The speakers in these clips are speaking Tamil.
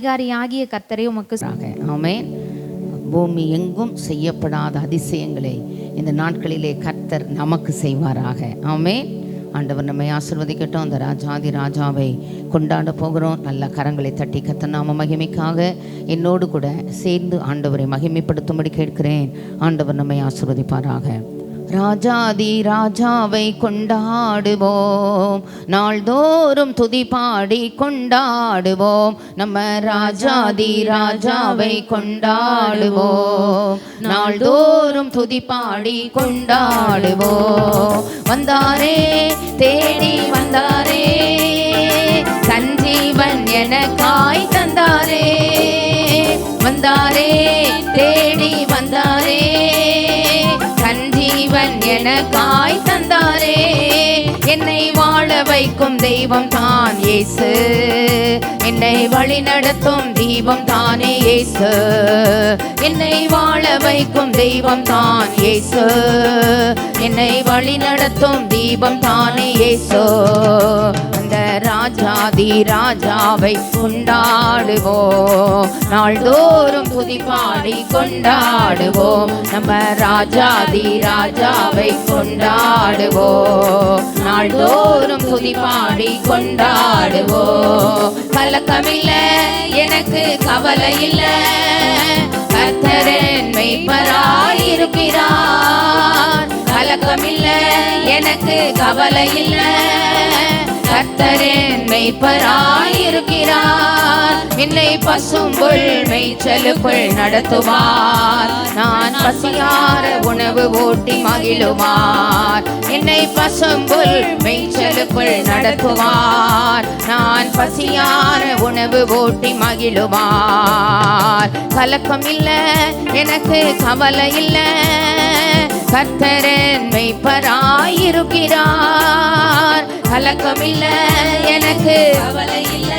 அதிகாரியாகிய கர்த்தரே உமக்கு ஆமென். பூமி எங்கும் செய்யப்படாத அதிசயங்களை இந்த நாட்களிலே கர்த்தர் நமக்கு செய்வாராக. ஆமென். ஆண்டவர் நம்மை ஆசீர்வதிக்கட்டும். அந்த ராஜாதி ராஜாவை கொண்டாட போகிறோம். நல்ல கரங்களை தட்டி கர்த்தர் நாம மகிமைக்காக என்னோடு கூட சேர்ந்து ஆண்டவரை மகிமைப்படுத்தும்படி கேட்கிறேன். ஆண்டவர் நம்மை ஆசீர்வதிப்பாராக. ராஜாதி ராஜாவை கொண்டாடுவோம், நாள்தோறும் துதி பாடி கொண்டாடுவோம். நம்ம ராஜாதி ராஜாவை கொண்டாடுவோம், நாள்தோறும் துதி பாடி கொண்டாடுவோம். வந்தாரே, தேடி வந்தாரே, சஞ்சீவன் எனக்காய் தந்தாரே. வந்தாரே, தேடி வந்தாரே, சஞ்சீவன் எனக்காய் தந்தாரே. என்னை வாழ வைக்கும் தெய்வம் தான் இயேசு, என்னை வழி நடத்தும் தீபம் தானே இயேசு. என்னை வாழ வைக்கும் தெய்வம் தான் இயேசு, என்னை வழி நடத்தும் தீபம் தானே இயேசு. அந்த ராஜாதி ராஜாவை கொண்டாடுவோம், நாள்தோறும் துதி பாடி கொண்டாடுவோம். நம்ம ராஜாதி ராஜாவை கொண்டாடுவோம், நாள்தோறும் துதி பாடி கொண்டாடுவோம். கலக்கமில்ல, எனக்கு கவலை இல்ல, கர்த்தர் மெய்ப்பராய் இருக்கிறார். கலக்கமில்ல, எனக்கு கவலை இல்ல, கர்த்தர் மெய்ப்பராய் இருக்கிறார். என்னை பசும்புல் மேய்ச்சலுக்குள் நடத்துவார், நான் பசியார உணவு ஊட்டி மகிழுவார். என்னை பசும்புல் மேய்ச்சலுக்குள் நடத்துவார், நான் பசியார உணவு ஊட்டி மகிழுவார். கலக்கம் இல்ல, எனக்கு கவலை இல்ல, கர்த்தர் மெய்ப்பராய் இருக்கிறார். கலக்கம் இல்ல, எனக்கு கவலை இல்ல,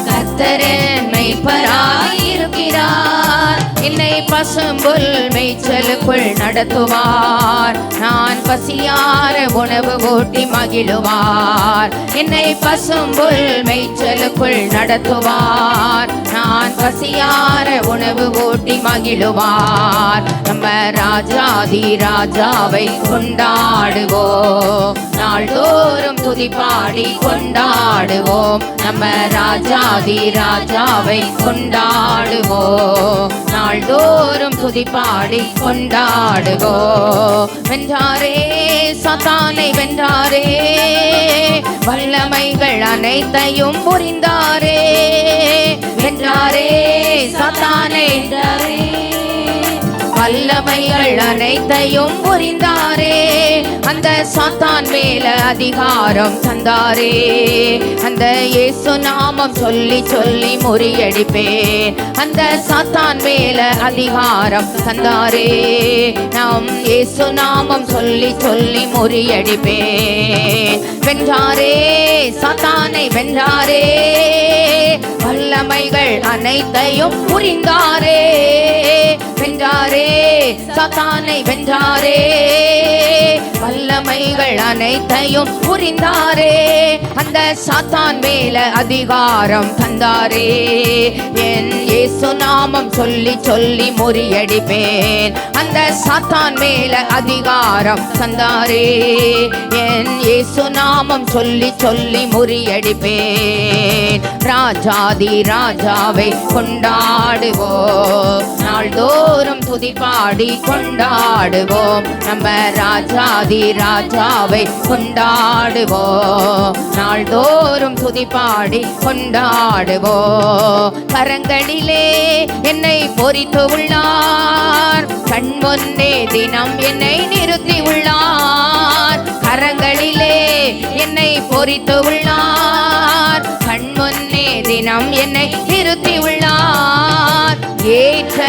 கர்த்தர் மெய்ப்பராய் இருக்கிறார். என்னை பசும்புல் மேய்ச்சலுக்குள் நடத்துவார், நான் பசியார உணவு ஊட்டி மகிழுவார். என்னை பசும்புல் மேய்ச்சலுக்குள் நடத்துவார், நான் பசியார உணவு ஊட்டி மகிழுவார். நம்ம ராஜாதி ராஜாவை கொண்டாடுவோம், நாள்தோறும் துதி பாடி கொண்டாடுவோம். நம்ம ராஜாதி ராஜாவை கொண்டாடுவோம், நாள்தோறும் துதி பாடி கொண்டாடுவோம். வென்றாரே, சாத்தானை வென்றாரே, வல்லமைகள் அனைத்தையும் புரிந்தாரே. வென்றாரே, சாத்தானை வென்றாரே, வல்லமைகள் அனைத்தையும் புரிந்தாரே. அந்த சாத்தான் மேல அதிகாரம் தந்தாரே, அந்த இயேசு நாமம் சொல்லி சொல்லி முறியடிப்பேன். அந்த சாத்தான் மேல அதிகாரம் தந்தாரே, நாம் இயேசு நாமம் சொல்லி சொல்லி முறியடிப்பேன். வென்றாரே, சாத்தானை வென்றாரே, வல்லமைகள் அனைத்தையும் புரிந்தாரே. வென்றாரே, சாத்தானை வென்றாரே, வல்லமைகள் அனைத்தையும் புரிந்தாரே. அந்த சாத்தான் மேல அதிகாரம் தந்தாரே, என் இயேசு நாமம் சொல்லி சொல்லி முறியடிப்பேன். அந்த சாத்தான் மேல அதிகாரம் தந்தாரே, என் இயேசு நாமம் சொல்லி சொல்லி முறியடிப்பேன். ராஜாதி ராஜாவை கொண்டாடுவோம், நாள்தோறும் துதி பாடி கொண்டாடுவோம். நம்ம ராஜாதி ராஜாவை கொண்டாடுவோம், நாள்தோறும் துதி பாடி கொண்டாடுவோம். கரங்களிலே என்னை பொறித்து உள்ளார், கண் முன்னே தினம் என்னை நிறுத்தி உள்ளார். கரங்களிலே என்னை பொறித்து உள்ளார், கண் முன்னே தினம் என்னை நிறுத்தி உள்ளார். ஏற்ற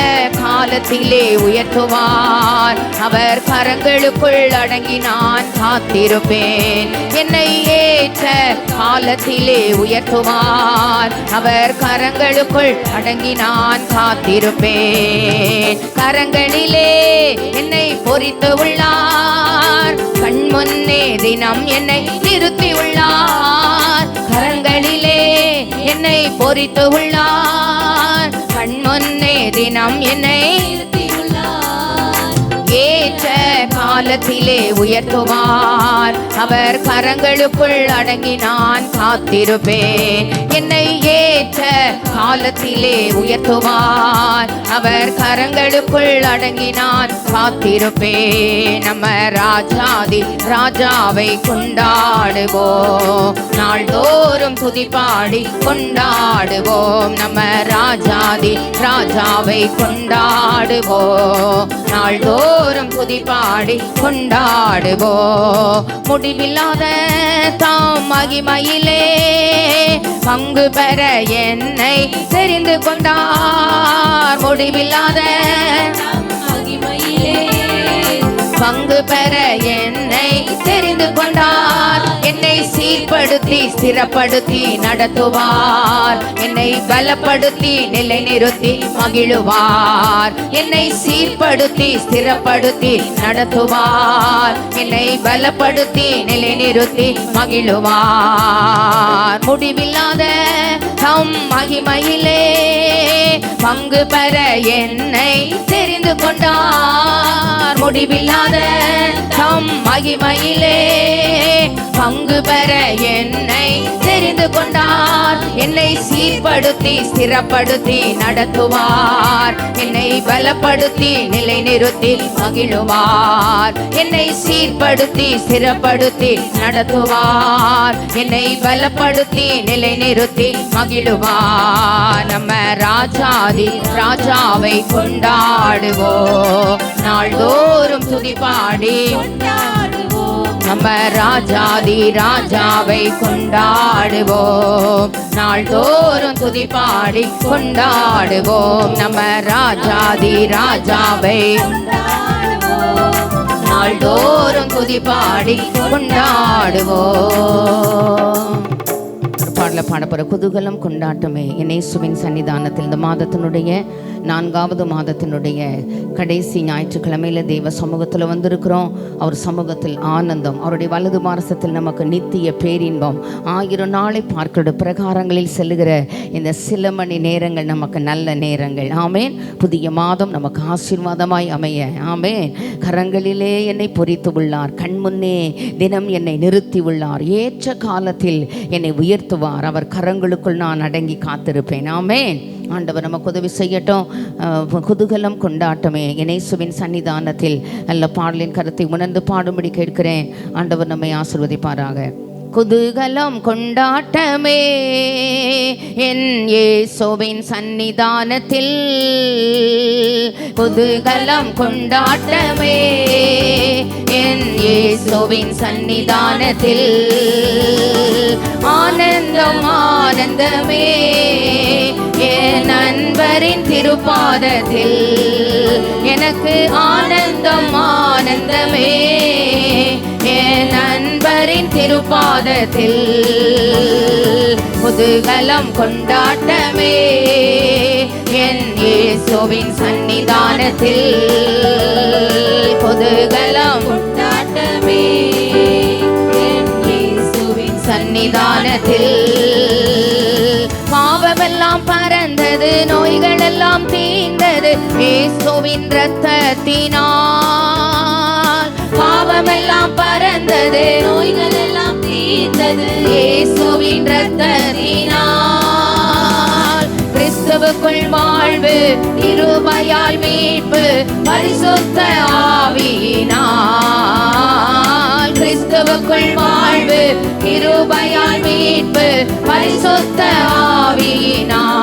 காலத்திலே உயர்த்துவார், அவர் கரங்களுக்குள் அடங்கி நான் காத்திருப்பேன். என்னை ஏற்ற காலத்திலே உயர்த்துவார், அவர் கரங்களுக்குள் அடங்கி நான் காத்திருப்பேன். கரங்களிலே என்னை பொறித்து உள்ளார், கண் முன்னே தினம் என்னை நிறுத்தி உள்ளார். கரங்களிலே என்னை பொறித்து உள்ளார். கண் முன்னே தினம் என்னை ஏற்ற காலத்திலே உயர்த்துவார். அவர் கரங்களுக்குள் அடங்கி நான் காத்திருப்பேன். என்னை ஏற்ற காலத்திலே உயர்த்துவார். அவர் கரங்களுக்குள் அடங்கி நான் காத்திருப்பேன். நம்ம ராஜாதி ராஜாவை கொண்டாடுவோம். நாள்தோறும் துதிப்பாடி கொண்டாடுவோம். நம்ம ராஜாதி ராஜாவை கொண்டாடுவோம். நாள்தோறும் துதிப்பாடி கொண்டாடுவோம். முடிவில்லாத தாம் மகிமையிலே பங்கு பெற என்னை தெரிந்து கொண்டார். முடிவில்லாத மகிமையிலே பங்கு பெற என்னை தெரிந்து கொண்டார். என்னை சீர்படுத்தி ஸ்திரப்படுத்தி நடத்துவார். என்னை பலப்படுத்தி நிலை நிறுத்தி மகிழுவார். என்னை சீர்படுத்தி ஸ்திரப்படுத்தி நடத்துவார். என்னை பலப்படுத்தி நிலை நிறுத்தி மகிழுவார். முடிவில்லாத தம் மகிமையிலே பங்கு பெற என்னை தெரிந்து கொண்டார். முடிவில்லாத தம் மகிமையிலே பங்கு பெற என்னை தெரிந்து கொண்டார். என்னை சீர்படுத்தி ஸ்திரப்படுத்தி நடத்துவார். என்னை பலப்படுத்தி நிலை நிறுத்தி மகிழுவார். என்னை சீர்படுத்தி ஸ்திரப்படுத்தி நடத்துவார். என்னை பலப்படுத்தி நிலை நிறுத்தி மகிழுவார். நம்ம ராஜாதி ராஜாவை கொண்டாடுவோம். நாள்தோறும் துதிப்பாடி நம்ம ராஜாதி ராஜாவை கொண்டாடுவோம். நாள்தோறும் துதிப்பாடி கொண்டாடுவோம். நம்ம ராஜாதி ராஜாவை நாள்தோறும் துதிப்பாடி கொண்டாடுவோம். பாடல பாடப்போற குதூகலம் கொண்டாட்டமே என் இயேசுவின் சன்னிதானத்தில். இந்த மாதத்தினுடைய 4வது மாதத்தினுடைய கடைசி ஞாயிற்றுக்கிழமையில தேவ சமூகத்தில் வந்திருக்கிறோம். அவர் சமூகத்தில் ஆனந்தம், அவருடைய வலது மாரசத்தில் நமக்கு நித்திய பேரின்பம். 1000 நாளை பார்க்கிற பிரகாரங்களில் செல்லுகிற இந்த சில மணி நேரங்கள் நமக்கு நல்ல நேரங்கள். ஆமேன். புதிய மாதம் நமக்கு ஆசீர்வாதமாய் அமைய. ஆமேன். கரங்களிலே என்னை பொறித்து உள்ளார். கண்முன்னே தினம் என்னை நிறுத்தி உள்ளார். ஏற்ற காலத்தில் என்னை உயர்த்துவார். அவர் கரங்களுக்குள் நான் அடங்கி காத்திருப்பேன். ஆமேன். ஆண்டவர் நமக்கு உதவி செய்யட்டும். குதூகலம் கொண்டாட்டமே என் இயேசுவின் சன்னிதானத்தில். நல்ல பாடலின் கருத்தை உணர்ந்து பாடும்படி கேட்கிறேன். ஆண்டவர் நம்மை ஆசீர்வதிப்பாராக. குதூகலம் கொண்டாட்டமே என் இயேசுவின் சன்னிதானத்தில். குதூகலம் கொண்டாட்டமே என் இயேசுவின் சன்னிதானத்தில். ஆனந்தம் ஆனந்தமே என் நண்பரின் திருப்பாதத்தில். எனக்கு ஆனந்தம் ஆனந்தமே என் நண்பரின் திருப்பாதத்தில். குதூகலம் கொண்டாட்டமே என் இயேசுவின் சன்னிதானத்தில். குதூகலம் கொண்டாட்டமே என் இயேசுவின் சன்னிதானத்தில். பாவமெல்லாம் பறந்தது, நோய்கள் எல்லாம் தீர்ந்தது இயேசுவின் இரத்தத்தினால். பாவமெல்லாம் பறந்தது, நோய்கள் எல்லாம் தீர்ந்தது இயேசுவின் இரத்தத்தினால். கிறிஸ்துவுக்குள் வாழ்வு, கிருபையால் மீட்பு, பரிசுத்த ஆவியினால். கிறிஸ்துவுக்குள் வாழ்வு, கிருபையால் மீட்பு, பரிசுத்த ஆவியினால்.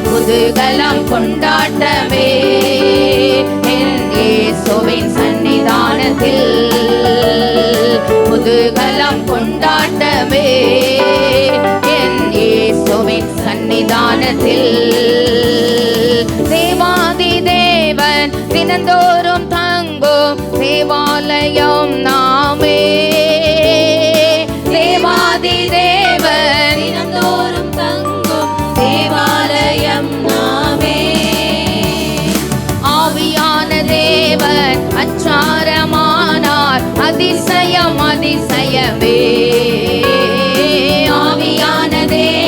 குதூகலம் கொண்டாட்டமே என் இயேசுவின் சன்னிதானத்தில். குதூகலம் கொண்டாட்டமே என் இயேசுவின் சன்னிதானத்தில். தேவாதி தேவன் தினந்தோறும் தங்கும் தேவாலயம் நாமே. தேவாதி தேவன் தினந்தோறும் தங்கும் தேவாலயம் நாமே. ஆவியான தேவன் அச்சாரமானார் அதிசயம் அதிசயமே. ஆவியான தேவன்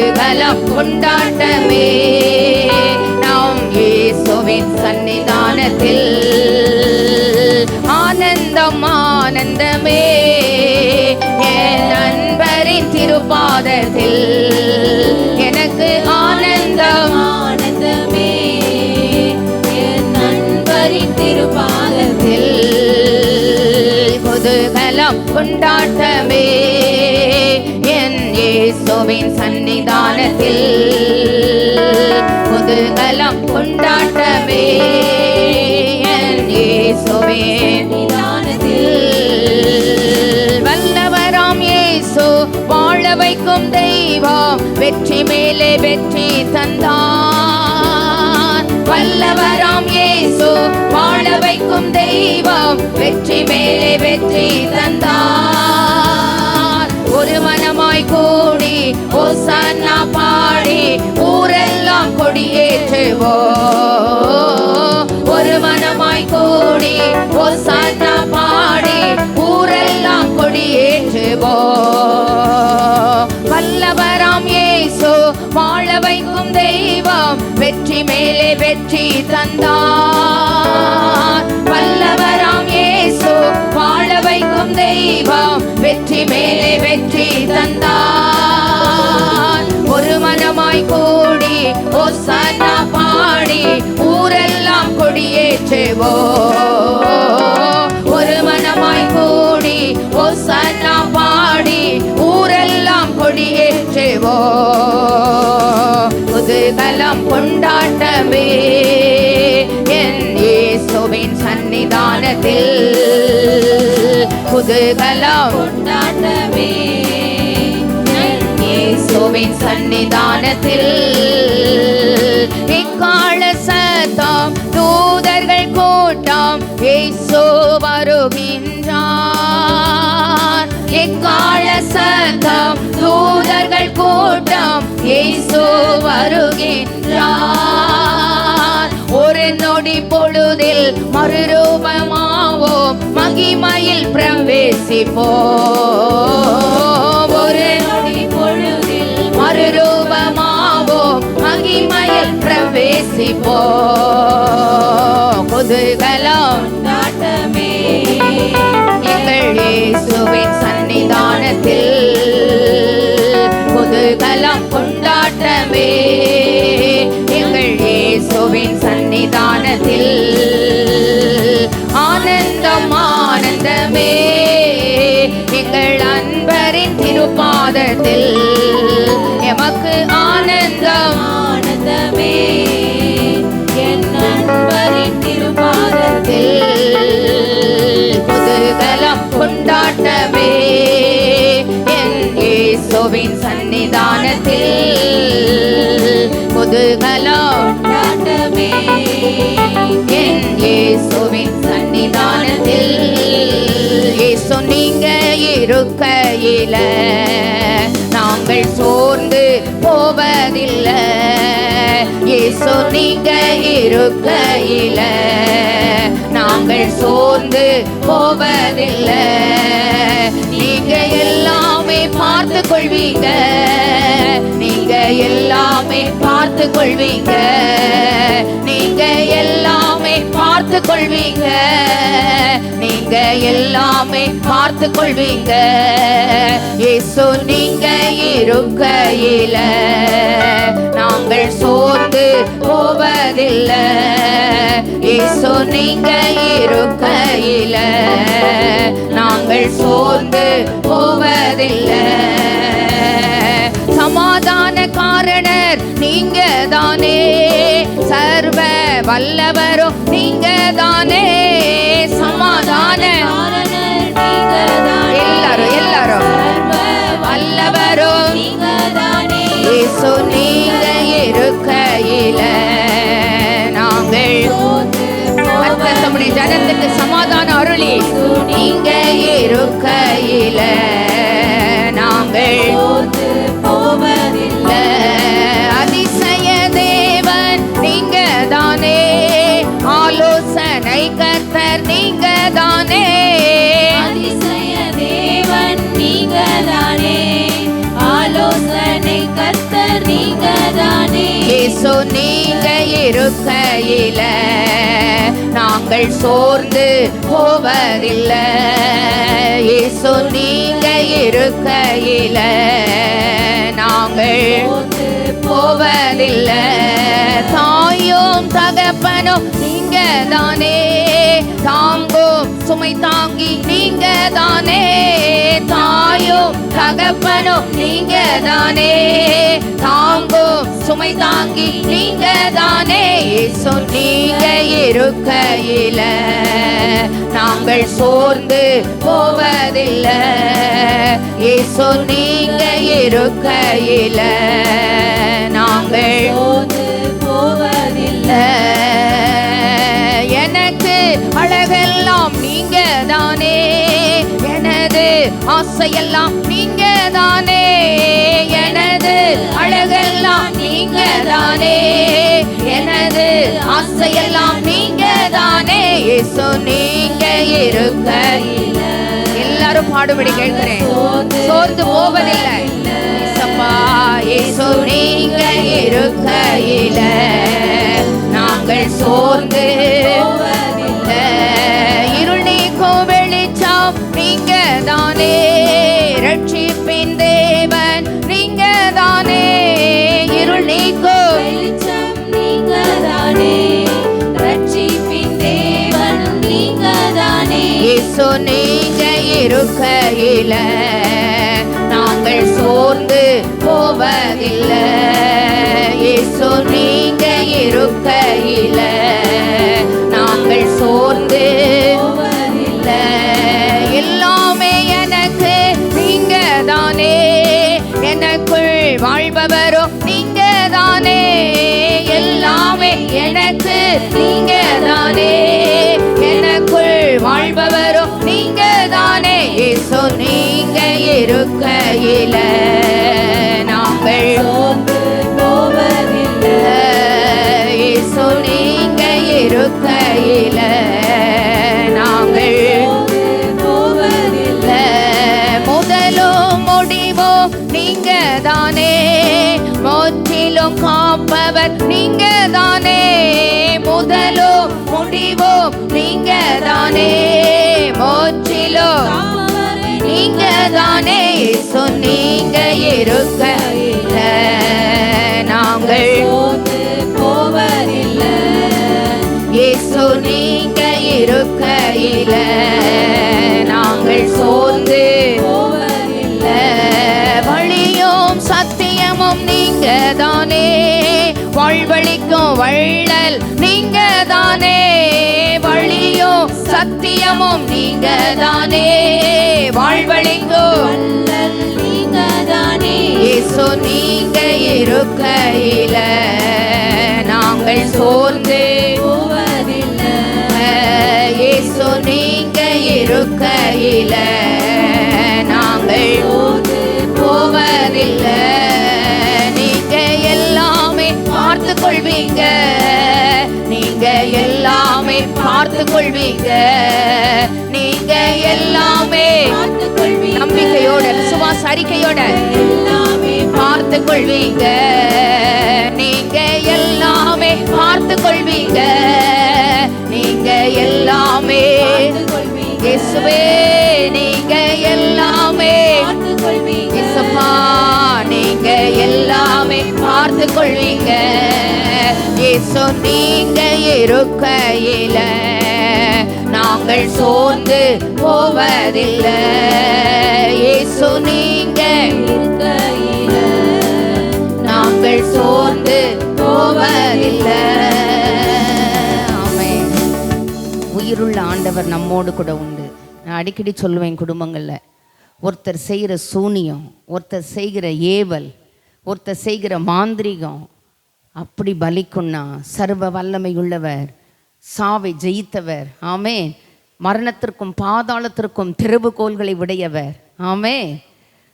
குதூகலம் கொண்டாட்டமே நாம் இயேசுவின் சன்னிதானத்தில் ஆனந்தம் ஆனந்தமே என் நண்பரின் திருப்பாதத்தில் எனக்கு ஆனந்தம் ஆனந்தமே என் நண்பரின் திருப்பாதத்தில் குதூகலம் கொண்டாட்டமே என் இயேசுவின் சன்னிதானத்தில் குதூகலம் கொண்டாட்டமே என் இயேசுவின் சன்னிதானத்தில் வல்லவராம் இயேசு வாழ வைக்கும் தெய்வம் வெற்றி மேலே வெற்றி தந்தார் வல்லவராம் இயேசு வாழ வைக்கும் தெய்வம் வெற்றி மேலே வெற்றி தந்தார் ஒரு மனமாய் கூடி ஓசன்னா பாடி ஊரெல்லாம் கொடியேற்றுவோம் ஒரு மனமாய் கூடி ஓசன்னா பாடி ஊரெல்லாம் கொடியேற்றுவோம் வல்லவராம் இயேசு வாழ வைக்கும் தெய்வம் வெற்றி மேலே வெற்றி தந்தார் வல்லவராம் இயேசு வாழ வைக்கும் தெய்வம் வெற்றி மேலே வெற்றி தந்தார் ஒரு மனமாய் கூடி ஓசன்னா பாடி ஊரெல்லாம் கொடியேற்றுவோம் ஒரு மனமாய் கூடி ஓசன்னா பாடி ஊரெல்லாம் கொடியேற்றுவோம் குதூகலம் கொண்டாட்டமே என் இயேசுவின் சன்னிதானத்தில் குதூகலம் கொண்டாட்டமே என் இயேசுவின் சன்னிதானத்தில் எக்கால சத்தம் தூதர்கள் கூட்டம் இயேசு வருகின்றார் எக்கால சத்தம் தூதர்கள் கூட்டம் இயேசு வருகின்றார் ஒரு நொடி பொழுதில் மறுரூபமாவோம் மகிமையில் பிரவேசிப்போம் ஒரு நொடி பொழுதில் மறுரூபமாவோம் மகிமையில் பிரவேசிப்போம் குதூகலம் கொண்டாட்டமே எங்கள் இயேசுவின் சன்னிதானத்தில் குதூகலம் கொண்டாட்டமே எங்கள் இயேசுவின் சன்னிதானத்தில் ஆனந்தம் ஆனந்தமே எங்கள் அன்பரின் திருப்பாதத்தில் எமக்கு ஆனந்தம் ஆனந்தமே என் அன்பரின் திருப்பாதத்தில் குதூகலம் கொண்டாட்டமே என் இயேசுவின் சன்னிதானத்தில் குதூகலம் கொண்டாட்டமே என் இயேசுவின் சன்னிதானத்தில் இயேசு நீங்க இருக்கையில நாங்கள் சோர்ந்து போவதில்லை இயேசு நீங்க இருக்கையில நாங்கள் சோர்ந்து போவதில்லை நீங்க எல்லாமே பார்த்து கொள்வீங்க நீங்க எல்லாமே பார்த்து கொள்வீங்க நீங்க எல்லாமே பார்த்து கொள்வீங்க நீங்க எல்லாமே பார்த்து கொள்வீங்க இயேசு நீங்க இருக்கையில நாங்கள் சோர்ந்து போவதில்லை இயேசு நீங்க இருக்கையில நாங்கள் சோர்ந்து போவதில்லை சமாதான காரணர் நீங்க தானே சர்வ வல்லவரும் நீங்க தானே சமாதான எல்லாரும் எல்லாரும் வல்லவரும் இயேசு நீங்க இருக்கையில நாங்கள் ஜனத்துக்கு சமாதானம் அருளி நீங்க இருக்கையில நாங்கள் போவதில்லை அதிசய தேவன் நீங்க தானே ஆலோசனை கர்த்தர் நீங்க தானே அதிசய தேவன் நீங்க தானே ஆலோசனை கர்த்தர் இயேசு நீங்க இருக்கையில நாங்கள் சோர்ந்து போவதில்லை. இயேசு நீங்க இருக்கையில நாங்கள் போவதில்லை. தாயும் தகப்பனும் நீங்க தானே, தாங்கும் சுமை தாங்கி நீங்க தானே. தாயும் தகப்பனும் நீங்க தானே, தாங்கும் சுமை தாங்கி நீங்க தானே. இயேசு நீங்க இருக்கையில நாங்கள் சோர்ந்து போவதில்லை. இயேசு நீங்க இருக்கையில நாங்கள் சோர்ந்து போவதில்லை. எனக்கு அழகெல்லாம் நீங்க தானே, எனது ஆசையெல்லாம் நீங்க தானே. எனது அழகெல்லாம் நீங்க தானே, எனது ஆசையெல்லாம் நீங்க தானே. இயேசு நீங்க இருக்கையில எல்லாரும் பாடுபடி கேட்கிறேன், சோர்ந்து போவதில்லை. இயேசு நீங்க இருக்கையில நாங்கள் சோர்ந்து போவதில்லை. இருள் நீக்கும் வெளிச்சம் நீங்க தானே, ரட்சிப்பின் தேவன் நீங்க தானே. இருள் நீக்கும் வெளிச்சம் நீங்க தானே, ரட்சிப்பின் தேவன் நீங்க தானே. இயேசு நீங்க இருக்கையில நாங்கள் சோர்ந்து போவதில்லை. இயேசு நீங்க இருக்கையில நாங்கள் சோர்ந்து போவதில்லை. எல்லாமே எனக்கு நீங்க தானே, எனக்குள் வாழ்பவரோ நீங்க தானே. எல்லாமே எனக்கு நீங்க தானே, எனக்குள் வாழ்பவரோ நீங்க தானே. இயேசு நீங்க இருக்கையில நாங்கள் சோர்ந்து போவதில்லை. இயேசு நீங்க இருக்கையில நாங்கள் போவதில்லை. முதலும் முடிவும் நீங்க தானே, முற்றிலும் காப்பவர் நீங்க தானே. முதலும் முடிவும் நீங்க தானே, முற்றிலும் நீங்க தானே. இயேசு நீங்க இருக்கையில நாங்கள் சோர்ந்து போவதில்லை. இயேசு நீங்க இருக்கையில நாங்கள் சோர்ந்து போவதில்லை. வழியும் சத்தியமும் நீங்க தானே, வாழ்வழிக்கும் வள்ளல் நீங்க தானே. வழியும் சத்தியமும் நீங்க தானே, வாழ்வழிக்கும் வள்ளல் நீங்க தானே. இயேசு நீங்க இருக்கையில நாங்கள் சோர்ந்து போவதில்லை. இயேசு நீங்க இருக்கையில நாங்கள் சோர்ந்து போவதில்லை. நீங்க எல்லாமே பார்த்து கொள்வீங்க, நீங்க எல்லாமே பார்த்து கொள்வீங்க. நீங்க எல்லாமே நம்பிக்கையோட விசுவாச அறிக்கையோட எல்லாமே பார்த்து கொள்வீங்க. நீங்க எல்லாமே பார்த்து கொள்வீங்க, நீங்க எல்லாமே இயேசுவே நீங்க எல்லாமே இயேசப்பா நீங்க எல்லாமே பார்த்து கொள்வீங்க. இயேசு நீங்க இருக்கையில நாங்கள் சோர்ந்து போவதில்லை. இயேசு நீங்க இருக்கையில நாங்கள் சோர்ந்து போவதில்லை. ஆமென். உயிருள்ள ஆண்டவர் நம்மோடு கூட உண்டு. நான் அடிக்கடி சொல்லுவேன், குடும்பங்களில் ஒருத்தர் செய்கிற சூனியம், ஒருத்தர் செய்கிற ஏவல், ஒருத்தர் செய்கிற மாந்திரிகம் அப்படி பலிக்குன்னா சர்வ வல்லமை உள்ளவர், சாவை ஜெயித்தவர், ஆமென். மரணத்திற்கும் பாதாளத்திற்கும் திறவுகோல்களை உடையவர், ஆமென்.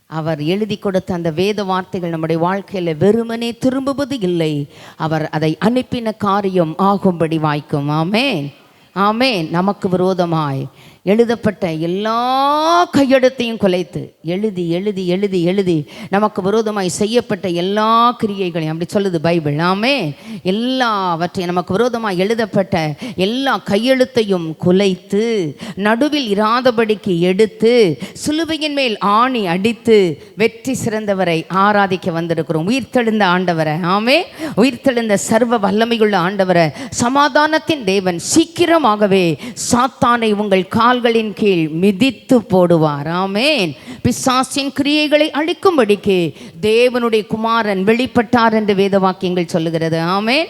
அவர் எழுதி கொடுத்த அந்த வேத வார்த்தைகள் நம்முடைய வாழ்க்கையில் வெறுமனே திரும்புவது இல்லை, அவர் அதை அனுப்பின காரியம் ஆகும்படி வாய்க்கும். ஆமென், ஆமென். நமக்கு விரோதமாய் எழுதப்பட்ட எல்லா கையெழுத்தையும் குலைத்து எழுதி எழுதி எழுதி எழுதி நமக்கு விரோதமாய் செய்யப்பட்ட எல்லா கிரியைகளையும், அப்படி சொல்லுது பைபிள். ஆமே, எல்லாவற்றையும் நமக்கு விரோதமாய் எழுதப்பட்ட எல்லா கையெழுத்தையும் குலைத்து நடுவில் இராதபடிக்கு எடுத்து சிலுவையின் மேல் ஆணி அடித்து வெற்றி சிறந்தவரை ஆராதிக்க வந்திருக்கிறோம். உயிர்த்தெழுந்த ஆண்டவரை, ஆமே, உயிர்த்தெழுந்த சர்வ வல்லமையுள்ள ஆண்டவரை, சமாதானத்தின் தேவன் சீக்கிரமாகவே சாத்தானை உங்கள் கால்களின் கீழ் மிதித்து போடுவார். ஆமேன். பிசாசின் கிரியைகளை அழிக்கும்படிக்கு தேவனுடைய குமாரன் வெளிப்பட்டார் என்று வேத வாக்கியங்கள் சொல்லுகிறது. ஆமேன்.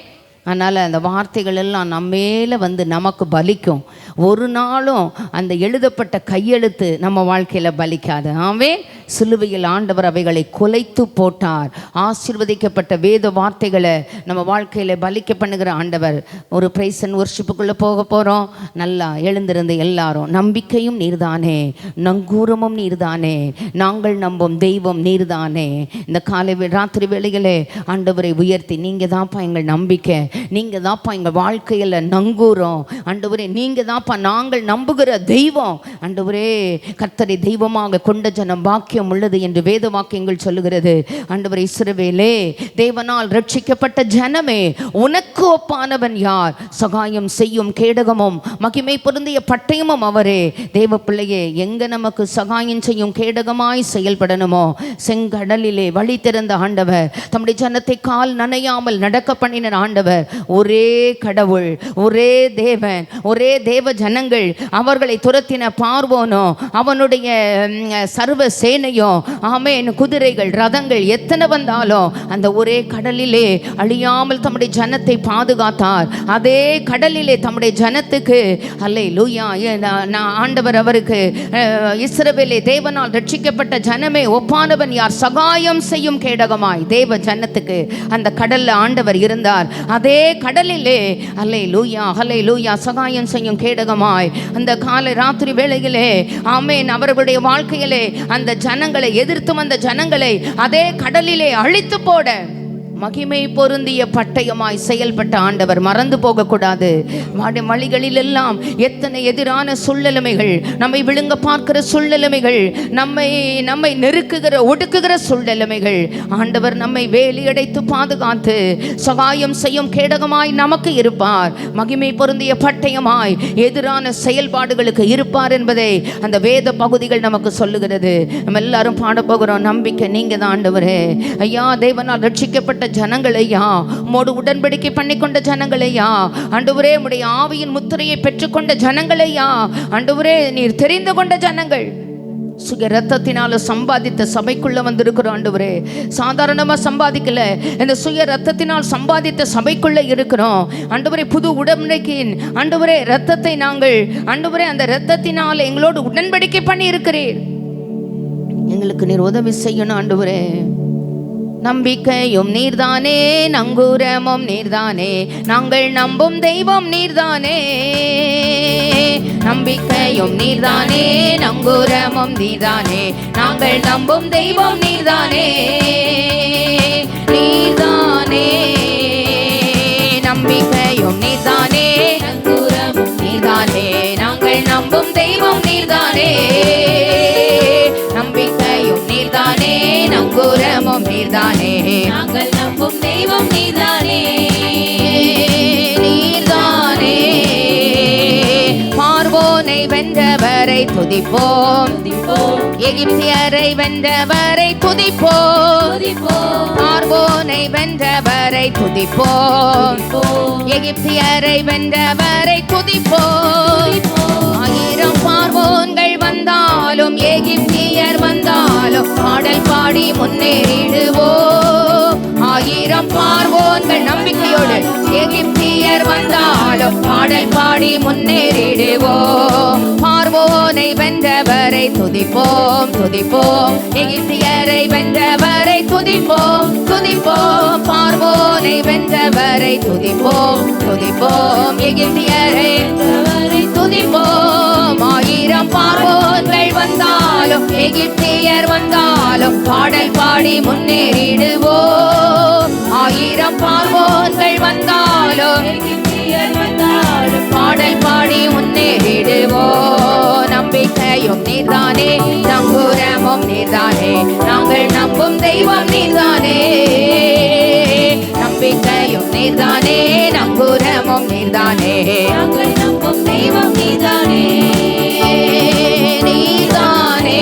அதனால் அந்த வார்த்தைகள் எல்லாம் நம்மேல வந்து நமக்கு பலிக்கும். ஒரு நாளும் அந்த எழுதப்பட்ட கையெழுத்து நம்ம வாழ்க்கையில் பலிக்காது. ஆமேன். சிலுவையில் ஆண்டவர் அவைகளை குலைத்து போட்டார். ஆசீர்வதிக்கப்பட்ட வேத வார்த்தைகளை நம்ம வாழ்க்கையில் பலிக்க பண்ணுகிற ஆண்டவர். ஒரு பிரைஸ் அண்ட் வொர்ஷிப்புக்குள்ளே போக போகிறோம். நல்லா எழுந்திருந்து எல்லாரும், நம்பிக்கையும் நீர்தானே, நங்கூரமும் நீர்தானே, நாங்கள் நம்பும் தெய்வம் நீர்தானே. இந்த காலை ராத்திரி வேளைகளே ஆண்டவரை உயர்த்தி, நீங்கள் தான்ப்பா எங்கள் நம்பிக்கை, நீங்கள் தான்ப்பா எங்கள் வாழ்க்கையில் நங்கூரம், ஆண்டவரே நீங்கள் தான்ப்பா நாங்கள் நம்புகிற தெய்வம், ஆண்டவரே கர்த்தரை தெய்வமாக கொண்ட ஜனம் பாக்கியம் உள்ளது என்று வேத வாக்கியங்கள் சொல்லுகிறது. ஆண்டவரே, இஸ்ரவேலே, தேவனால் ரட்சிக்கப்பட்ட ஜனமே, உனக்கு ஒப்பானவன் யார்? சகாயம் செய்யும் கேடகமும் மகிமை பொருந்திய பட்டயமும் அவரே. தேவ பிள்ளையே, எங்க நமக்கு சகாயம் செய்யும் கேடகமாய் செயல்படணுமோ, செங்கடலிலே வழி திறந்த ஆண்டவர், தம்முடைய ஜனத்தை கால் நனையாமல் நடக்க பண்ணின ஆண்டவர், ஒரே கடவுள், ஒரே தேவன், ஒரே தேவ ஜனங்கள். அவர்களை துரத்தின பார்வோனோ, அவனுடைய சர்வ சேனையும், ஆமென், குதிரைகள் ரதங்கள் எத்தனை வந்தாலும் அந்த ஒரே கடலிலே அழியாமல் தம்முடைய ஜனத்தை பாதுகாத்தார். அதே கடலிலே தம்முடைய ஜனத்துக்கு அல்லேலூயா ஆண்டவர் அவருக்கு, இஸ்ரவேலே, தேவனால் ரட்சிக்கப்பட்ட ஜனமே, ஒப்பானவன் யார்? சகாயம் செய்யும் கேடகமாய் தேவ ஜனத்துக்கு அந்த கடல்ல ஆண்டவர் இருந்தார். அதே கடலிலே அல்லேலூயா அல்லேலூயா சகாயம் செய்யும் கேடகமாய் அந்த காலை ராத்திரி வேளையிலே, ஆமென், அவர்களுடைய வாழ்க்கையிலே அந்த ஜனங்களை எதிர்த்து வந்த ஜனங்களை அதே கடலிலே அழித்து போட மகிமை பொருந்திய பட்டயமாய் செயல்பட்ட ஆண்டவர். மறந்து போகக்கூடாது. வழிகளில் எல்லாம் எத்தனை எதிரான சூழ்நிலைமைகள், நம்மை விழுங்க பார்க்கிற சூழ்நிலைமைகள், நம்மை நெருக்குகிற ஒடுக்குகிற சூழ்நிலைமைகள், ஆண்டவர் நம்மை வேலியடைத்து பாதுகாத்து சகாயம் செய்யும் கேடகமாய் நமக்கு இருப்பார். மகிமை பொருந்திய பட்டயமாய் எதிரான செயல்பாடுகளுக்கு இருப்பார் என்பதை அந்த வேத பகுதிகள் நமக்கு சொல்லுகிறது. நம்ம எல்லாரும் பாட போகிறோம். நம்பிக்கை நீங்க தான் ஆண்டவரே. ஐயா, தேவனால் ரட்சிக்கப்பட்ட ஜனங்களையா, உம்மோடு உடன்படிக்கை பண்ணிக்கொண்ட ஜனங்களையா, ஆண்டவரே, உம்முடைய ஆவியின் முத்திரையை பெற்றுக்கொண்ட ஜனங்களையா, ஆண்டவரே, நீர் தெரிந்து கொண்ட ஜனங்கள், சுய ரத்தத்தினால சம்பாதித்த சபைக்குள்ள வந்திருக்கிறோம் ஆண்டவரே. சாதாரணமா சம்பாதிக்கல, இந்த சுய ரத்தத்தினால் சம்பாதித்த சபைக்குள்ள இருக்கிறோம் ஆண்டவரே. புது உடன்படிக்கையின் ஆண்டவரே ரத்தத்தை நாங்கள், ஆண்டவரே, அந்த ரத்தத்தினால் எங்களோடு உடன்படிக்கை பண்ணி இருக்கிறீர். எங்களுக்கு நீர் உதவி செய்யணும் ஆண்டவரே. நம்பிக்கையும் நீர்தானே, நங்கூரமும் நீர்தானே, நாங்கள் நம்பும் தெய்வம் நீர்தானே. நம்பிக்கையும் நீர்தானே, நங்கூரமும் நீர்தானே, நாங்கள் நம்பும் தெய்வம் நீர்தானே. நீர்தானே நம்பிக்கையும் நீர்தானே, நங்கூரமும் நீர்தானே, நாங்கள் நம்பும் தெய்வம் நீர்தானே. நம்பிக்கையும் நீர்தானே, நங்கூரமும் நீர்தானே, நாங்கள் நம்பும் தெய்வம் நீர்தானே. நீர்தானே பார்வோனை வென்றவரை துதிப்போம், எகிப்தியரை வென்றவரை துதிப்போம். பார்வோனை வென்றவரை துதிப்போம், எகிப்தியரை வென்றவரை துதிப்போம். ஆயிரம் பார்வோன்கள் வந்தாலும், எகிப்தியர் வந்தாலும், பாடல் பாடி முன்னேறிடுவோம். ஆயிரம் பார்வோன்கள் நம்பிக்கையோடு, எகிப்தியர் வந்தாலும் பாடல் பாடி முன்னேறிடுவோம். பார்வோனை வென்றவரை துதிப்போம், துதிப்போம், எகிப்தியரை வென்றவரை துதிப்போம், துதிப்போம். பார்வோனை வென்றவரை துதிப்போம், துதிப்போம், எகிப்தியரை வென்றவரை துதிப்போம். ஆயிரம் பார்வோன்கள் வந்தாலும், எகிப்தியர் வந்தாலும், பாடல் பாடி முன்னேறிடுவோம். ஆயிரம் பார்வோன்கள் வந்தாலும், எகிப்தியர் வந்தாலும், பாடல் பாடி முன்னேறிடுவோம். நம்பிக்கையும் நீர்தானே, நங்கூரமும் நீர்தானே, நாங்கள் நம்பும் தெய்வம் நீர்தானே. நம்பிக்கையும் நீர்தானே, நங்கூரமும் நீர்தானே, நாங்கள் நம்பும் தெய்வம் நீர்தானே. நீர்தானே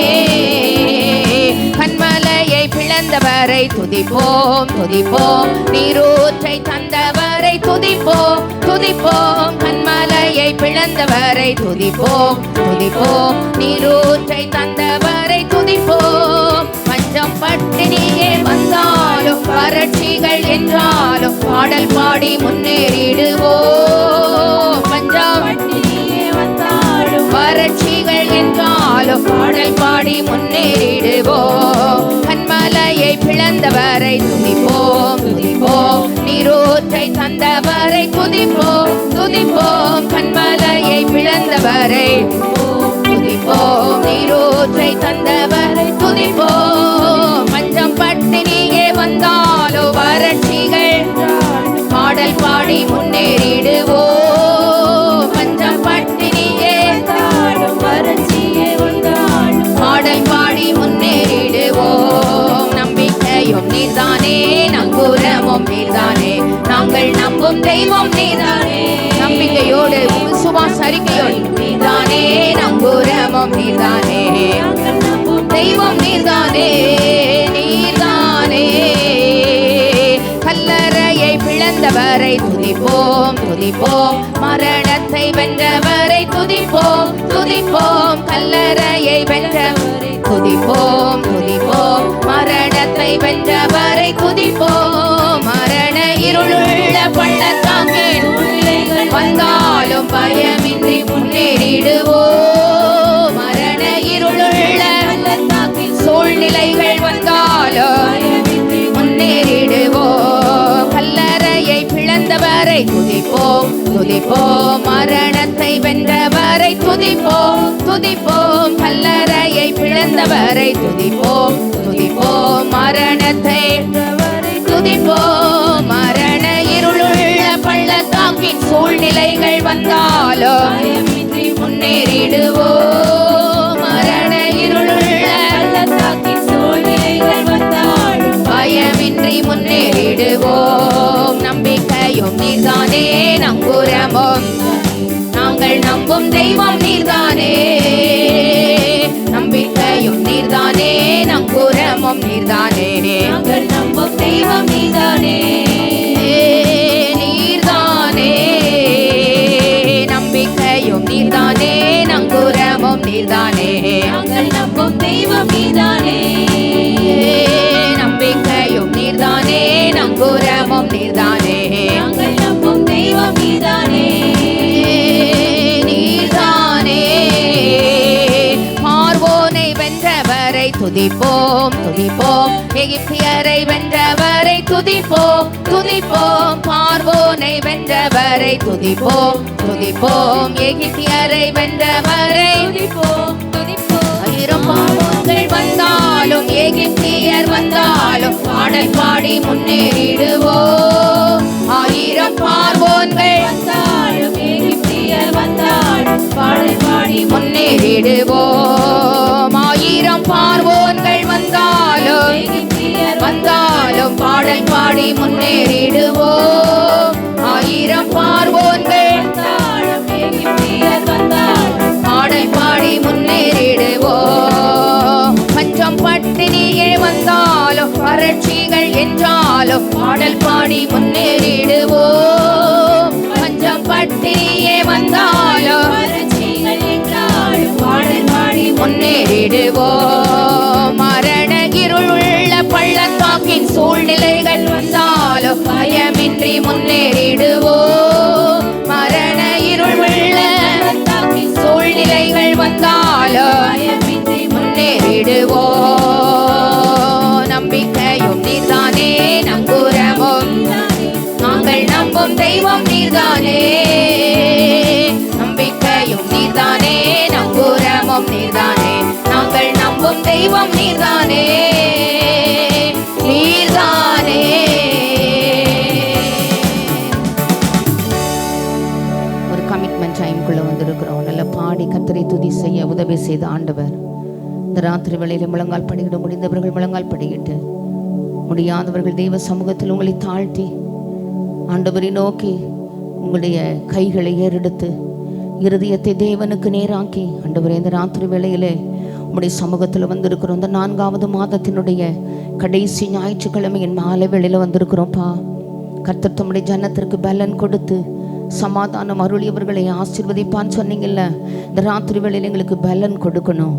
கண்மலையை பிளந்தவரை துதிப்போம் துதிப்போம், நீரூற்றை தந்தவரை துதிப்போம் துதிப்போம், கண்மலையை பிளந்தவரை துதிப்போம் துதிப்போம், நீரூற்றை தந்தவரை துதிப்போம். பஞ்சம் பட்டினியே வந்தாலும் வறட்சிகள் என்றாலும் பாடல் பாடி முன்னேறிடுவோம். பஞ்சம் பட்டினியே வந்தாலும் வறட்சிகள் என்றாலும் பாடல் பாடி முன்னேறிடுவோம். கண்மலையை பிளந்தவரை துதிப்போம் துதிப்போம், நீரூற்றை தந்தவரை துதிப்போம் துதிப்போம், கண்மலையை பிளந்தவரை துதிப்போம், நீரூற்றை தந்தவரை துதிப்போம். பஞ்சம் பட்டினியே வந்தாலோ வறட்சிகள் பாடல் பாடி முன்னேறிடுவோம். பஞ்சம் பட்டினியே வறட்சியே பாடல் பாடி முன்னேறிடுவோம். நம்பிக்கையும் நீர்தானே, நங்கூரமும் நீர்தானே, நாங்கள் நம்பும் தெய்வம் நீர்தானே. நம்பிக்கையோடு விசுவாச அறிக்கையோடு நீர்தானே, நங்கூரமும் நீர்தானே, தெய்வம் நீர்தானே. நீர்தானே கல்லறையை பிளந்தவரை துதிப்போம் துதிப்போம், மரணத்தை வென்றவரை துதிப்போம் துதிப்போம், கல்லறையை வென்றவரை துதிப்போம் துதிப்போம், மரணத்தை வென்றவரை துதிப்போம். மரண இருளுள்ள பள்ளத்தாக்கில் வந்தாலும் பயமின்றி முன்னேறிடுவோம். மரண இருளுள்ள பள்ளத்தாக்கில் சூழ்நிலைகள் வந்தாலும் முன்னேறிடுவோம். கல்லறையை பிளந்தவரை துதிப்போம் துதிப்போம், மரணத்தை வென்றவரை துதிப்போம் துதிப்போம், கல்லறையை பிளந்தவரை துதிப்போம் துதிப்போம், மரணத்தை துதிப்போம். மரண இருளுள்ள பள்ளத்தாக்கின் சூழ்நிலைகள் வந்தாலும் முன்னேறிடுவோம். மரண இருளுள்ள பள்ளத்தாக்கின் சூழ்நிலைகள் வந்தாலும் பயமின்றி முன்னேறிடுவோம். நம்பிக்கையும் நீர்தானே, நங்கூரமும் நாங்கள் நம்பும் தெய்வம் நீர்தானே. நம்பிக்கையும் நீர்தானே, நங்கூரமும் நீர்தானே, நாங்கள் நம்பும் தெய்வம் நீர்தானே. நீர்தானே நம்பிக்கையும் நீர்தானே, நங்கூரமும் நீர்தானே, நாங்கள் நம்பும் தெய்வம் நீர்தானே. நம்பிக்கையும் நீர்தானே, நங்கூரமும் நீர்தானே, நாங்கள் நம்பும் தெய்வம் நீர்தானே. நீர்தானே பார்வோனை வென்றவரை துதிப்போம் துதிப்போம், எகிப்தியரை வென்றவரை துதிப்போம் துதிப்போம், பார்வோனை வென்றவரை துதிப்போம் துதிப்போம், எகிப்தியரை வென்றவரை துதிப்போம் துதிப்போம். ஆயிரம் பார்வோன்கள் வந்தாலும் எகிப்தியர் வந்தாலும் பாடல் பாடி முன்னேறிடுவோம். ஆயிரம் பார்வோன்கள் வந்தாலும் எகிப்தியர் வந்தாலும் பாடல் பாடி முன்னேறிடுவோம். ஆயிரம் பார்வோன்கள் வந்தாலும் எகிப்தியர் வந்தாலும் பாடல் பாடி முன்னேறிடுவோம். ஆயிரம் பார்வோன்கள் வந்தாலும் எகிப்தியர் வந்தாலும் பாடல் பாடி முன்னேறிடுவோம். பஞ்சம் பட்டினியே வந்தாலும் வறட்சிகள் என்றாலும் பாடல் பாடி முன்னேறிடுவோம். பஞ்சம் பட்டினியே வந்தாலும் வறட்சிகள் என்றாலும் பாடல் பாடி முன்னேறிடுவோம். மரண இருளுள்ள பள்ளத்தாக்கின் சூழ்நிலைகள் வந்தாலும் பயமின்றி முன்னேறிடுவோம். மரண இருளுள்ள பள்ளத்தாக்கின் சூழ்நிலைகள் வந்தாலும் பயமின்றி முன்னேறிடுவோம். நம்பிக்கையும் நீர்தானே, நங்கூரமும் நாங்கள் நம்பும் தெய்வம் நீர்தானே. நம்பிக்கையும் நீர்தானே, நங்கூரமும் நீர்தானே, நாங்கள் நம்பும் தெய்வம் நீர்தானே. நீர்தானே ஒரு கமிட்மெண்ட் டைம்குள்ள வந்திருக்கிறோம். நல்லா பாடி கர்த்தரை துதி செய்ய உதவி செய்த ஆண்டவர், இந்த ராத்திரி வேளையில் முழங்கால் படியிட முடிந்தவர்கள் முழங்கால் படியிட்டு, முடியாதவர்கள் தெய்வ சமூகத்தில் உங்களை தாழ்த்தி ஆண்டவரை நோக்கி உங்களுடைய கைகளை ஏறெடுத்து இருதயத்தை தேவனுக்கு நேராக்கி, ஆண்டவரே இந்த ராத்திரி வேளையிலே உங்களுடைய சமூகத்தில் வந்திருக்கிறோம். இந்த 4வது மாதத்தினுடைய கடைசி ஞாயிற்றுக்கிழமையின் மாலை வேளையில் வந்திருக்கிறோம்ப்பா. கர்த்தர் தம்முடைய ஜனத்திற்கு பலன் கொடுத்து சமாதானம் அருளியவர்களை ஆசீர்வதிப்பான்னு சொன்னீங்கல்ல. இந்த ராத்திரி வேளையில் எங்களுக்கு பலன் கொடுக்கணும்.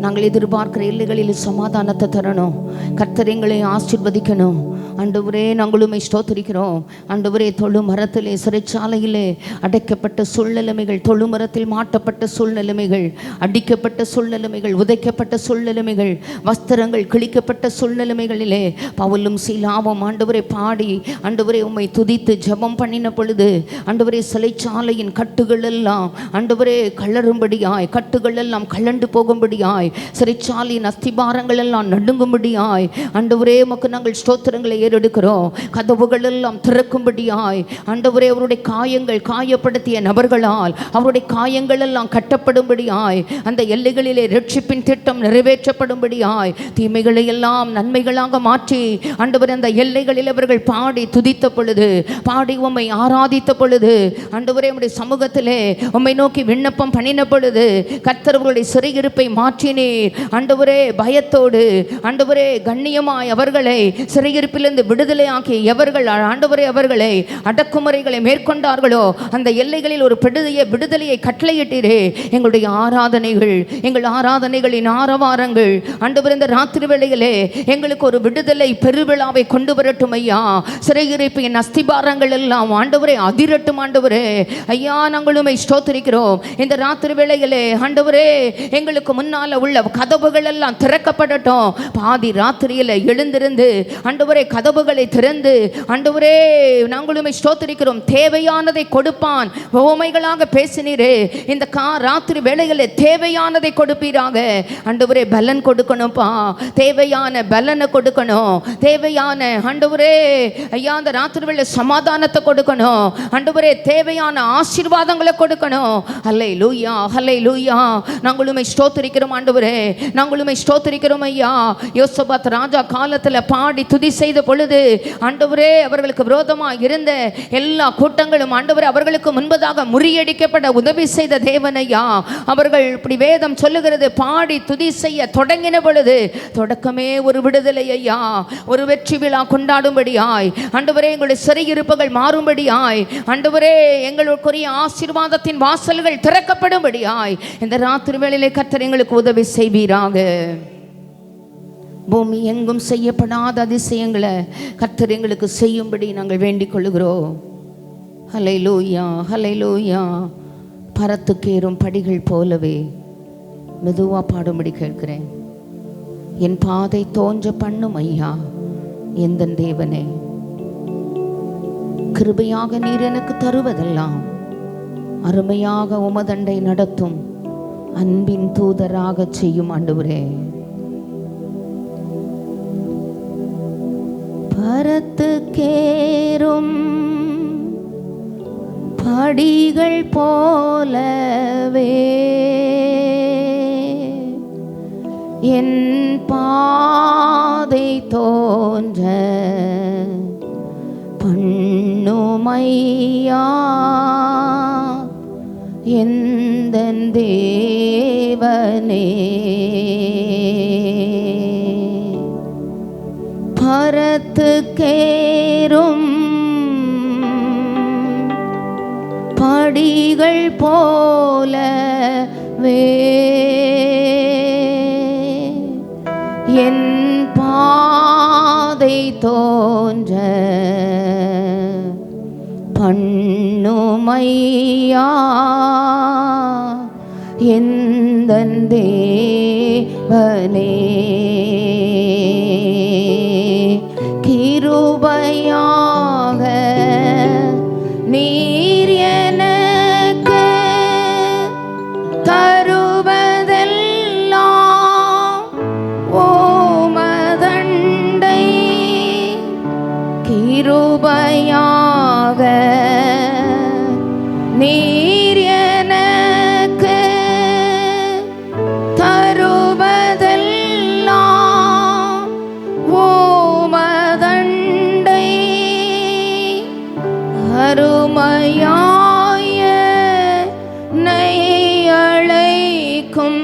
நாங்கள் எதிர்பார்க்கிற எல்லைகளில் சமாதானத்தை தரணும். கர்த்தர் எங்களை ஆசீர்வதிக்கணும். ஆண்டவரே, நாங்களுமே ஸ்தோத்திரிக்கிறோம். ஆண்டவரே, தொழு மரத்திலே சிறைச்சாலையிலே அடைக்கப்பட்ட சூழ்நிலைமைகள், தொழு மரத்தில் மாட்டப்பட்ட சூழ்நிலைமைகள், அடிக்கப்பட்ட சூழ்நிலைமைகள், உதைக்கப்பட்ட சூழ்நிலைமைகள், வஸ்திரங்கள் கிழிக்கப்பட்ட சூழ்நிலைமைகளிலே பவுலும் சீலாவும் ஆண்டவரை பாடி ஆண்டவரே உம்மை துதித்து ஜெபம் பண்ணின பொழுது ஆண்டவரே சிறைச்சாலையின் கட்டுகள் எல்லாம் ஆண்டவரே கலரும்படியாய், கட்டுகள் எல்லாம் கலண்டு போகும்படியாய், சிறைச்சாலையின் அஸ்திபாரங்கள் எல்லாம் நடுங்கும்படியாய் ஆண்டவரே உமக்கு நாங்கள் ஸ்தோத்திரங்களை ஏறெடுக்கிறோம். கதவுகள் எல்லாம் திறக்கும்படியாய் ஆண்டவரே அவருடைய காயங்கள், காயப்படுத்திய நபர்களால் அவருடைய காயங்கள் எல்லாம் கட்டப்படும்படியாய், அந்த எல்லைகளிலே ரட்சிப்பின் திட்டம் நிறைவேற்றப்படும்படியாய், தீமைகளை எல்லாம் நன்மைகளாக மாற்றி ஆண்டவரே அந்த எல்லைகளில் அவர்கள் பாடி துதித்த பொழுது, பாடி உம்மை ஆராதித்த பொழுது, ஆண்டவரே உம்முடைய சமூகத்திலே உம்மை நோக்கி விண்ணப்பம் பண்ணின பொழுது கர்த்தர்களுடைய சிறையிருப்பை மாற்றினீர். ஆண்டவரே பயத்தோடு ஆண்டவரே கண்ணியமாய் அவர்களை சிறையிருப்பிலிருந்து விடுதலையாக்கி எவர்கள் ஆண்டவரே அவர்களை அடக்குமுறைகளை மேற்கொண்டார்களோ அந்த எல்லைகளில் ஒரு விடுதலையை கட்டளையிட்டீரே. எங்களுடைய ஆராதனைகள், எங்கள் ஆராதனைகளின் ஆரவாரங்கள் ஆண்டவரே இந்த ராத்திரி வேளையிலே எங்களுக்கு ஒரு விடுதலை பெருவிழாவை கொண்டு வரட்டும் ஐயா. சிறையிருப்பின் அஸ்திபாரங்கள் எல்லாம் ஆண்டவரே அதிரட்டும் ஆண்டவரே. ஐயா, நாங்களுமே ஸ்தோத்திரிக்கிறோம். இந்த ராத்திரி வேளையிலே ஆண்டவரே எங்களுக்கு முன்னால உள்ள கதவுகள் எல்லாம் திறக்கப்படட்டும். பாதி ராத்திரியில எழுந்திருந்து ஆண்டவரே கதவுகளை திறந்து ஆண்டவரே நாங்களுமே ஸ்தோத்திரிக்கிறோம். தேவையானதை கொடுப்பான் உவமைகளாக பேசினீரே. இந்த ராத்திரி வேளையிலே தேவையானதை கொடுப்பீராக ஆண்டவரே. பலன் கொடுக்கணும்ப்பா, தேவையான பலனை கொடுக்கணும். தேவையான ஆண்டவரே ஐயா அந்த ராத்திரி வேளை சமாதானத்தை கொடுக்கணும் ஆண்டவரே. தேவையான ஆசீர்வாதங்களை கொடுக்கணும். ஹல்லேலூயா, ஹல்லேலூயா. நாங்களுமே ஸ்தோத்திரிக்கிறோம் ஆண்டவரே, நாங்களுமே ஸ்தோத்திரிக்கிறோம் ஐயா. யோசபாத் ராஜா காலத்தில் பாடி துதி செய்த பொழுது ஆண்டவரே அவர்களுக்கு விரோதமாக இருந்த எல்லா கூட்டங்களும் ஆண்டவரே அவர்களுக்கு முன்பதாக முறியடிக்கப்பட உதவி செய்த தேவனையா. அவர்கள் இப்படி வேதம் சொல்லுகிறது, பாடி துதி செய்ய தொடங்கின பொழுது தொடக்கமே ஒரு விடுதலை ஐயா, ஒரு வெற்றி விழா கொண்டாடும்படியாய் ஆண்டவரே எங்களுடைய சிறையிருப்புகள் மாறும்படியாய் ஆண்டவரே எங்களுக்குரிய ஆசீர்வாதத்தின் வாசல்கள் திறக்கப்படும்படியாய் இந்த ராத்திரி வேளையிலே கர்த்தர் எங்களுக்கு உதவி செய்வீராக. பூமி எங்கும் செய்யப்படாத அதிசயங்களை கர்த்தர் எங்களுக்கு செய்யும்படி நாங்கள் வேண்டிக் கொள்கிறோம். ஹல்லேலூயா, ஹல்லேலூயா. பரத்துக்கேறும் படிகள் போலவே மெதுவா பாடும்படி கேட்கிறேன். என் பாதை தோன்ற பண்ணும் ஐயா எந்த தேவனே. கிருபையாக நீர் எனக்கு தருவதெல்லாம் அருமையாக உமதண்டை நடத்தும் அன்பின் தூதராக செய்யும் ஆண்டவரே. பரத்துக்கேறும் படிகள் போலவே என் பாதை தோன்ற பண்ணுமையா எந்தன் தேவனே. பரத்துக்கேறும் படிகள் போலவே என் பாதை தோன்ற பண்ணுமையா எந்தன் தேவனே. கிருபையாக நீர் எனக்கு தருவதெல்லாம் ஓமதண்டை. கிருபையாக நீர் எனக்கு அருமையாய அழைக்கும்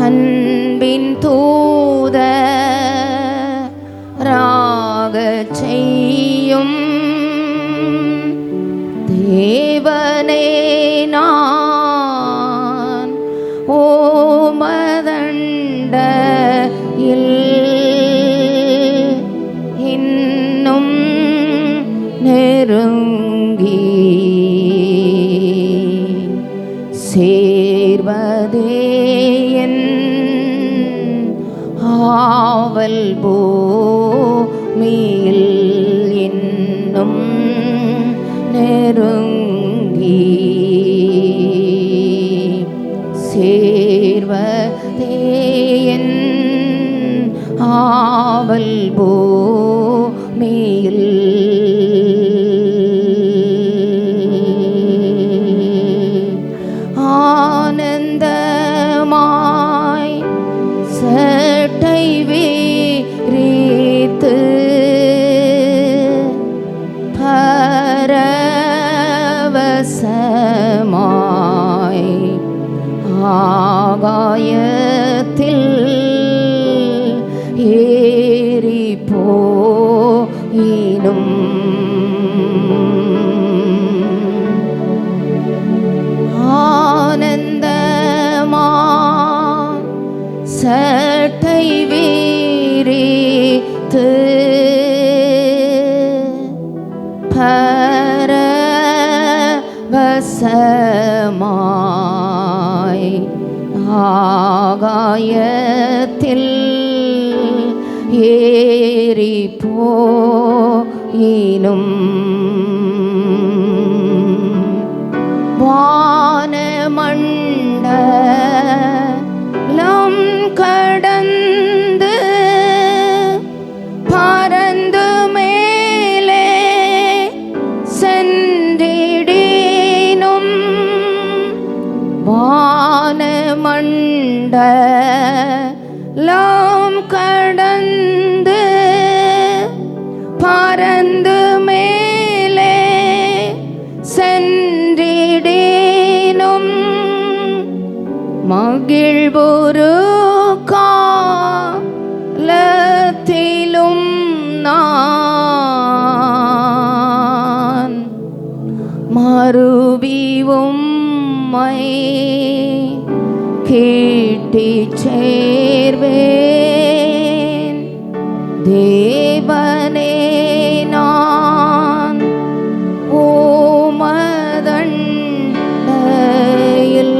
அன்பின் தூதராகச் செய்யும் தேவனே நான் ஓமதண்டையில் இன்னும் நெருங்கி சேர்வதே என் ஆவல் பூமியில் இன்னும் நெருங்கி சேர்வதே என் ஆவல் பூமியில் ஆனந்தமாய் சட்டை விரித்து பரவசமாய் ஆகாயத்தில் ஏறி போயினும் ஆனந்தமா சட்டை விரித்து பரவசமாய் ஆகாயத்தில் ஏறி போயினும் வானமண்டலம் கடந்து பறந்து மேலே சென்றிடினும் வானமண்டலம் கடந்து பறந்து மேலே சென்றிடினும் மகிழ்வுரு காலத்திலும் நான் மறுவி உம்மை கேட்டிச் சேர்வேன் தேவனே நான் ஓமதண்டையில்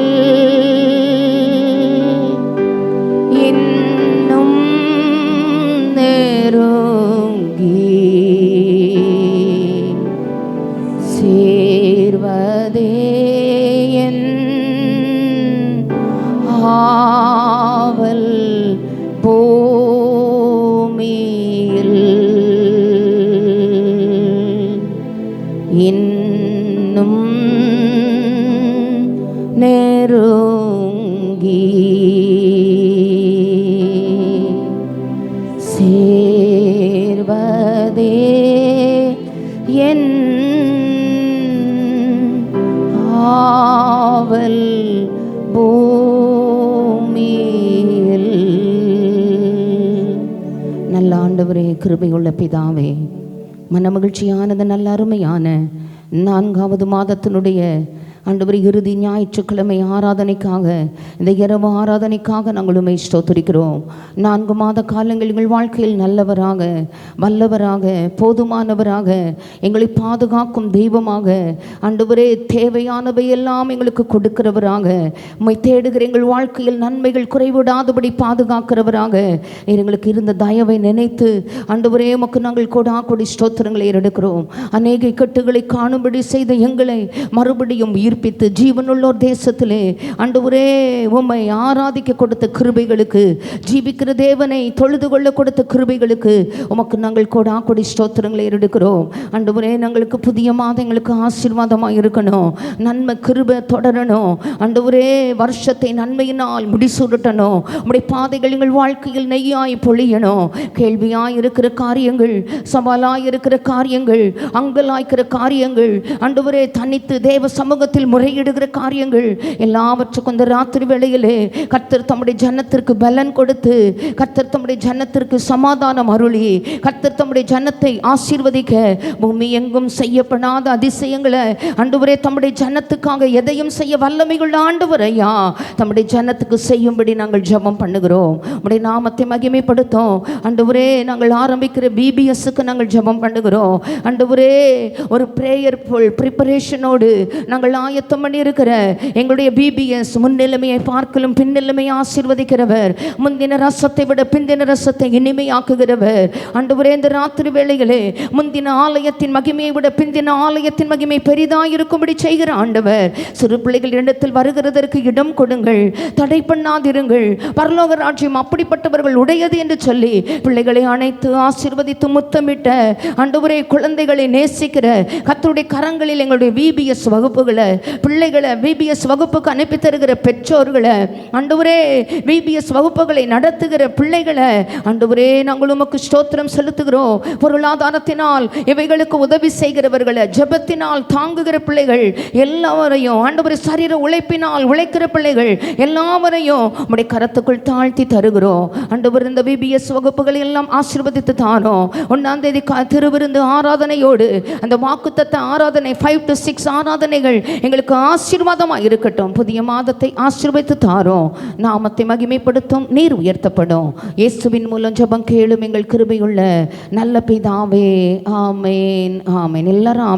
இன்னும் நெருங்கி சேர்வதே என் ஆவல் பூமியில் இன்னும் நெருங்கி சேர்வதே என் ஆவல் பூமியில். நல்ல ஆண்டவரே, கிருபையுள்ள பிதாவே, மனமகிழ்ச்சியானது நல்ல அருமையான 4வது மாதத்தினுடைய ஆண்டவரே இறுதி ஞாயிற்றுக்கிழமை ஆராதனைக்காக, இந்த இரவு ஆராதனைக்காக நாங்கள் உம்மை ஸ்தோத்திரிக்கிறோம். 4 மாத காலங்கள் எங்கள் வாழ்க்கையில் நல்லவராக, வல்லவராக, போதுமானவராக, எங்களை பாதுகாக்கும் தெய்வமாக, ஆண்டவரே தேவையானவை எல்லாம் எங்களுக்கு கொடுக்கிறவராக, உம்மை தேடுகிற எங்கள் வாழ்க்கையில் நன்மைகள் குறைவிடாதபடி பாதுகாக்கிறவராக எங்களுக்கு இருந்த தயவை நினைத்து ஆண்டவரே உமக்கு நாங்கள் கொடி ஸ்தோத்திரங்களை எடுக்கிறோம். அநேக இக்கட்டுகளை காணும்படி செய்த எங்களை மறுபடியும் உயிர்ப்பித்து ஜீவனுள்ளோர் தேசத்திலே ஆண்டவரே உம்மை ஆராதிக்க கொடுத்த கிருபைகளுக்கு, ஜீவிக்கிற தேவனை தொழுது கொள்ள கொடுத்த கிருபைகளுக்கு உமக்கு நாங்கள் கொடி ஸ்தோத்திரங்களை எடுக்கிறோம். ஆண்டவரே, நாங்களுக்கு புதிய மாதம் எங்களுக்கு ஆசீர்வாதமாக இருக்கணும், நன்மை கிருபை தொடரணும். ஆண்டவரே, வருஷத்தை நன்மையினால் முடிசூட்டணும். உம்முடைய பாதைகள் எங்கள் வாழ்க்கையில் நெய்யாய் பொழியணும். கேள்வியாய் இருக்கிற காரியங்கள், சவாலாய் இருக்கிற காரியங்கள், அங்கலாய்க்கிற காரியங்கள், ஆண்டவரே தனித்து தேவ சமூகத்தில் முறையிடுகிற காரியங்கள் எல்லாவற்றுக்கும் இந்த ராத்திரி வேளையிலே கர்த்தர் தம்முடைய ஜனத்திற்கு பலன் கொடுத்து, கர்த்தர் தம்முடைய ஜனத்திற்கு சமாதானம் அருளி, கர்த்தர் தம்முடைய ஜனத்தை ஆசீர்வதிக்க பூமி எங்கும் செய்யப்படாத அதிசயங்களை ஆண்டவரே தம்முடைய ஜனத்துக்காக எதையும் செய்ய வல்லமையுள்ள ஆண்டவரையா தம்முடைய ஜனத்துக்கு செய்யும்படி நாங்கள் ஜெபம் பண்ணுகிறோம். உம்முடைய நாமத்தை மகிமைப்படுத்தும் ஆண்டவரே. நாங்கள் ஆரம்பிக்கிற பிபிஎஸ்க்கு நாங்கள் ஜெபம் பண்ணுகிறோம் ஆண்டவரே. ஒரு பிரேயர் ப்ரிப்பரேஷனோடு நாங்கள் ஆயத்தம் பண்ணி இருக்கிற எங்களுடைய பிபிஎஸ் முன்னிலைமையை பார்க்கலும் பின்னிலைமையை ஆசீர்வதிக்கிறவர், முந்தின ரசத்தை விட பிந்தின ரசத்தை இனிமையாக்குகிறவர். ஆண்டவரே, இந்த ராத்திரி வேளைகளே முந்தின ஆலயத்தின் மகிமையை விட பிந்தின ஆலயத்தின் மகிமை பெரிதாக இருக்கும்படி செய்கிற ஆண்டவர். சிறு பிள்ளைகள் இடத்தில் வருகிறதற்கு இடம் கொடுங்கள், தடை பண்ணாதிருங்கள். பரலோக ராஜ்யம் அப்படிப்பட்டவர்கள் உடையது என்று சொல்லி பிள்ளைகளை அணைத்து ஆசீர்வதித்து முத்தமிட்ட ஆண்டவரே, குழந்தைகளை நேசிக்கிற கர்த்தருடைய கரங்களில் எங்களுடைய பிபிஎஸ் வகுப்புகளை, பிள்ளைகளை பிபிஎஸ் வகுப்புக்கு அனுப்பி தருகிற பெற்றோர்களை, ஆண்டவரே பிபிஎஸ் வகுப்புகளை நடத்துகிற பிள்ளைகளை ஆண்டவரே நாங்கள் உமக்கு ஸ்தோத்திரம் செலுத்துகிறோம். பொருளாதாரத்தினால் இவைகளுக்கு உதவி செய்கிறவர்களை, ஜெபத்தினால் தாங்குகிற பிள்ளைகள் எல்லாவரையும் ஆண்டவரே, சரீர உழைப்பினால் உழைக்கிற பிள்ளைகள் எல்லாவரையும் உம்முடைய கரத்துக்குள் தாழ்த்தி தருகிறோம். ஆண்டவர், இந்த பிபிஎஸ் வகுப்புகளை எல்லாம் ஆசீர்வதித்து தாரோம். 1ஆம் தேதி திருவிருந்து ஆராதனையோடு அந்த வாக்குத்தத்த ஆராதனை 5 to 6 ஆராதனைகள் எங்களுக்கு ஆசீர்வாதமாக இருக்கட்டும். புதிய மாதத்தை ஆசீர்வதித்து தாரோம். நாமத்தை மகிமைப்படுத்தும், நீர் உயர்த்தப்படும். இயேசுவின் மூலம் ஜெபம் கேளும் எங்கள் கிருபையுள்ள நல்ல பிதாவே. ஆமேன், ஆமேன். எல்லாரும் ஆமேன்.